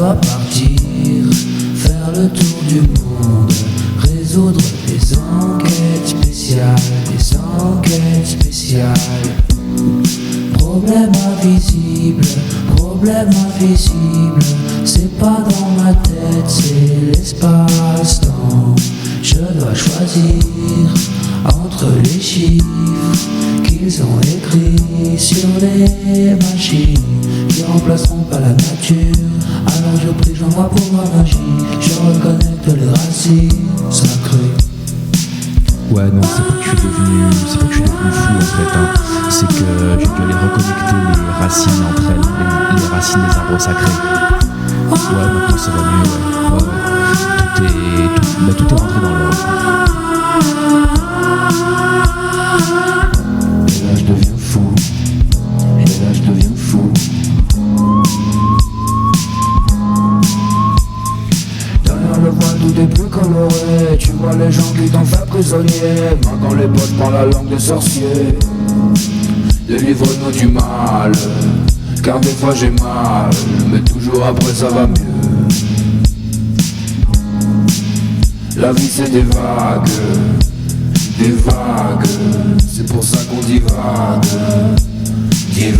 dois partir, faire le tour du monde, résoudre des enquêtes spéciales, des enquêtes spéciales. Problème invisible, c'est pas dans ma tête, c'est l'espace-temps. Je dois choisir entre les chiffres qu'ils ont écrits sur les machines qui remplaceront pas la nature. Alors je prie, j'envoie pour ma magie, je reconnecte les racines sacrées. Ouais, non, c'est pas que je suis devenu fou en fait, hein. C'est que je dois aller reconnecter les racines entre elles, les racines des arbres sacrés. Ouais, maintenant ça va mieux, ouais. Tout est rentré dans l'ordre. Et là je deviens fou, Derrière le voile tout est plus coloré, tu vois les gens qui t'ont fait prisonnier. Main dans les poches, prends la langue des sorciers. Délivre-nous du mal, car des fois j'ai mal, mais toujours après ça va mieux. La vie c'est des vagues, c'est pour ça qu'on divague. Des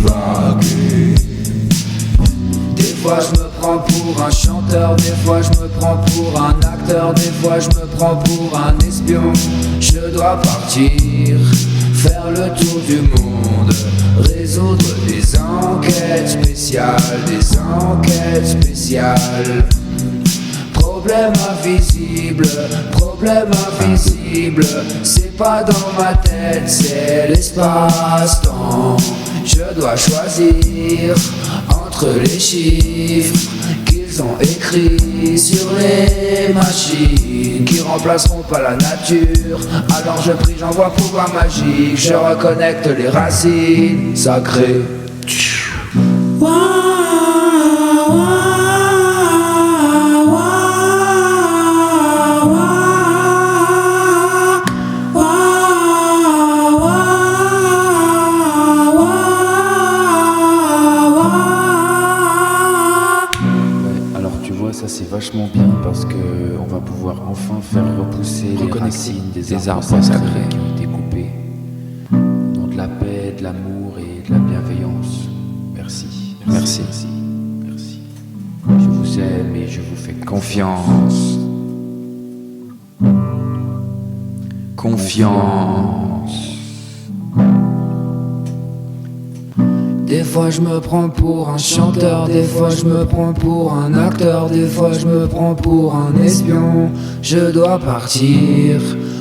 fois je me prends pour un chanteur, des fois je me prends pour un acteur, des fois je me prends pour un espion. Je dois partir, faire le tour du monde, résoudre des enquêtes spéciales, Problème invisible, c'est pas dans ma tête, c'est l'espace-temps. Je dois choisir entre les chiffres qu'ils ont écrits sur les machines qui remplaceront pas la nature. Alors je prie, j'envoie pouvoir magique, je reconnecte les racines sacrées. Ça c'est vachement bien parce que on va pouvoir enfin faire repousser les racines des arbres sacrés qui ont été coupés dans de la paix, de l'amour et de la bienveillance. Merci. Je vous aime et je vous fais confiance. Des fois je me prends pour un chanteur, des fois je me prends pour un acteur, des fois je me prends pour un espion. Je dois partir,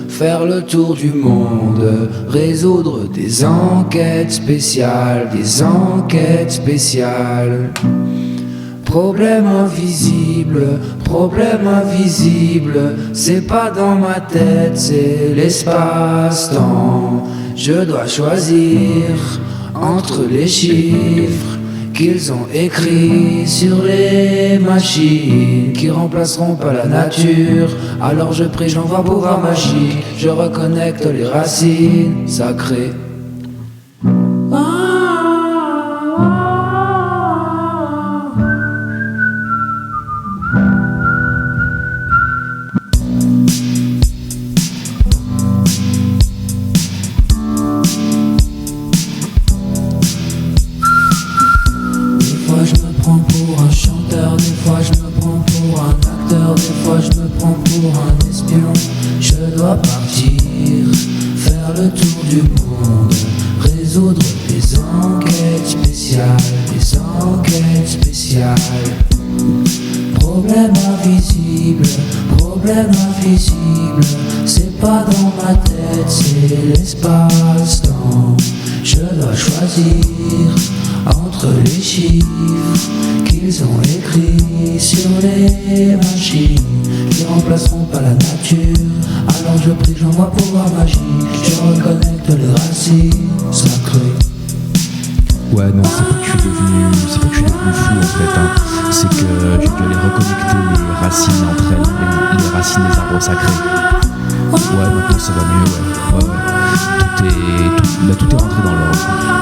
faire le tour du monde, résoudre des enquêtes spéciales, Problème invisible, c'est pas dans ma tête, c'est l'espace-temps. Je dois choisir entre les chiffres qu'ils ont écrits sur les machines qui remplaceront pas la nature. Alors je prie, j'envoie pouvoir magique, je reconnecte les racines sacrées. Je me prends pour un chanteur, des fois je me prends pour un acteur, des fois je me prends pour un espion. Je dois partir, faire le tour du monde, résoudre des enquêtes spéciales, Problème invisible, c'est pas dans ma tête, c'est l'espace-temps. Je dois choisir entre les chiffres qu'ils ont écrits sur les machines qui remplaceront pas la nature. Alors je prie, j'envoie pouvoir magique, je reconnecte les racines sacrées. Ouais, non, c'est pas que je suis devenu fou en fait, hein. C'est que je dois aller reconnecter les racines entre elles, les racines des arbres sacrés. Ouais, maintenant ça va mieux, ouais. Tout est rentré dans l'ordre.